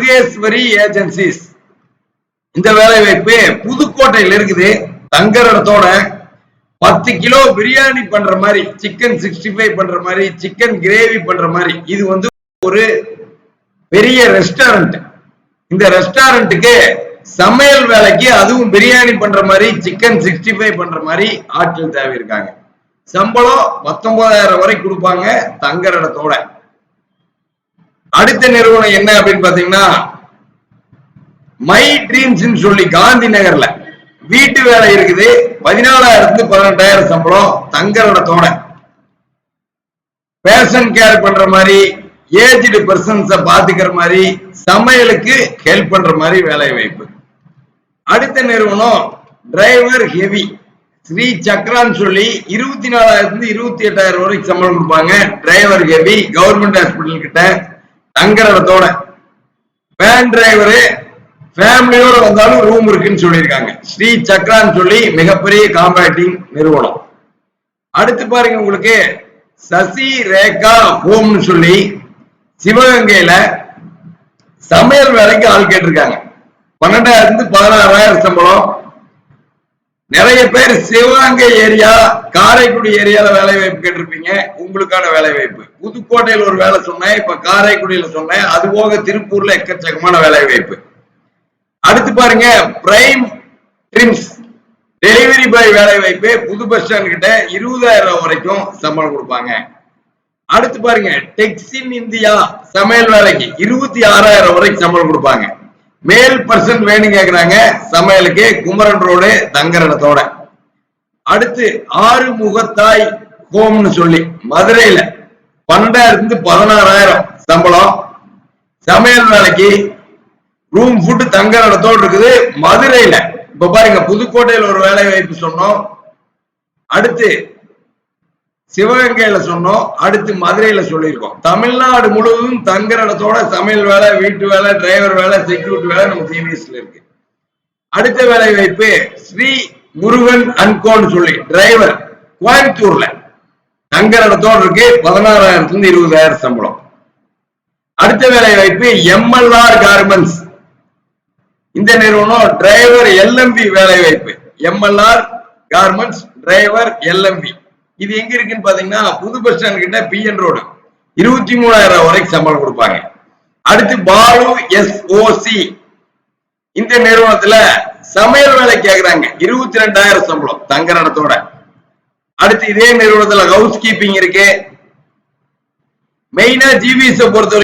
Murugeswari agencies. இந்த வேலை வாய்ப்பு புதுக்கோட்டையில் இருக்குது. தங்குற இடத்தோட 10 கிலோ பிரியாணி பண்ற மாதிரி, சிக்கன் 65 பண்ற மாதிரி, சிக்கன் கிரேவி பண்ற மாதிரி, இது வந்து ஒரு பெரிய ரெஸ்டாரண்ட். இந்த ரெஸ்டாரண்ட்டுக்கு சமையல் வேலைக்கு, அதுவும் பிரியாணி பண்ற மாதிரி, சிக்கன் 65 பண்ற மாதிரி ஆட்கள் தேவை இருக்காங்க. சம்பளம் 19,000 வரை கொடுப்பாங்க தங்குற இடத்தோட. அடுத்த நிறுவனம் என்ன அப்படின்னு பாத்தீங்கன்னா, மை ட்ரீம்ஸ் சொல்லி காந்தி நகர்ல வீட்டு வேலை இருக்குது. 14,000 18,000 சம்பளம் தங்குற இடத்தோட. பேஷன் கேர் பண்ற மாதிரி, ஏஜ்டு பர்சன்ஸ பாத்துக்கிற மாதிரி, சமையலுக்கு ஹெல்ப் பண்ற மாதிரி வேலை வாய்ப்பு. அடுத்த நிறுவனம் டிரைவர் ஹெவி ஸ்ரீ சக்ரான்னு சொல்லி 24,000 28,000 வரைக்கும் சம்பளம் கொடுப்பாங்க. டிரைவர் ஹெவி, கவர்மெண்ட் ஹாஸ்பிட்டல் கிட்ட தங்குற இடத்தோட. வேன் டிரைவரு ஃபேமிலியோட வந்தாலும் ரூம் இருக்குன்னு சொல்லியிருக்காங்க. ஸ்ரீ சக்ரான்னு சொல்லி மிகப்பெரிய காம்பேக்டிங் நிறுவனம். அடுத்து பாருங்க, உங்களுக்கு சசி ரேகா ஹோம்னு சொல்லி சிவகங்கையில சமையல் வேலைக்கு ஆள் கேட்டிருக்காங்க. 12,000 16,000 சம்பளம். நிறைய பேர் சிவகங்கை ஏரியா, காரைக்குடி ஏரியால வேலை வாய்ப்பு கேட்டிருப்பீங்க. உங்களுக்கான வேலை வாய்ப்பு. புதுக்கோட்டையில் ஒரு வேலை சொன்னேன், இப்ப காரைக்குடியில சொன்னேன். அது போக திருப்பூர்ல எக்கச்சக்கமான வேலை வாய்ப்பு. அடுத்து பாருங்க, பிரைம் ட்ரிம்ஸ் டெலிவரி பாய் வேலை வாய்ப்பு. புது பஸ் ஸ்டாண்ட் கிட்ட 20,000 வரைக்கும் சம்பளம் கொடுப்பாங்க. அடுத்து பாருங்க, டெக்ஸின் இந்தியா சமையல் வேலைக்கு 26,000 வரைக்கும் சம்பளம் கொடுப்பாங்க. மேல் பர்சன் வேணும் கேக்குறாங்க சமையலுக்கு. குமரன் ரோடு தங்குற இடத்தோட. அடுத்து ஆறு முகத்தாய் ஹோம்னு சொல்லி மதுரையில 12,000 16,000 சம்பளம். சமையல் வேலைக்கு, ரூம் ஃபுட் தங்குற இடத்தோடு இருக்குது மதுரையில. இப்ப பாருங்க, புதுக்கோட்டையில் ஒரு வேலை வாய்ப்பு சொன்னோம், அடுத்து சிவகங்கையில சொன்னோம், அடுத்து மதுரையில சொல்லியிருக்கோம். தமிழ்நாடு முழுவதும் தங்குற இடத்தோட சமையல் வேலை, வீட்டு வேலை, டிரைவர் வேலை, செக்யூரிட்டி வேலை நம்ம டிவிஎஸ்ல இருக்கு. அடுத்த வேலை வாய்ப்பு ஸ்ரீ முருகன் அன்கோன்னு சொல்லி டிரைவர் கோயம்புத்தூர்ல தங்குற இடத்தோடு இருக்கு. 16,000 20,000 சம்பளம். அடுத்த வேலை வாய்ப்பு எம்எல்ஆர் கார்மெண்ட்ஸ். இந்த நிறுவனம் டிரைவர் எல்எம்பி வேலை வாய்ப்பு. MLR garments driver LMB. இது எங்க இருக்குன்னு பாத்தீங்கன்னா, புது பஸ் ஸ்டாண்ட் கிட்ட பிஎன் ரோடு. 23,000 வரைக்கும் சம்பளம் கொடுப்பாங்க. அடுத்து பாலு எஸ்ஓசி. இந்த நிறுவனத்துல சமையல் வேலை கேக்குறாங்க. 22,000 சம்பளம் தங்குற இடத்தோட. அடுத்து இதே நிறுவனத்துல ஹவுஸ் கீப்பிங் இருக்கு. மெயினா ஜிபிஎஸ் பொறுத்தவரை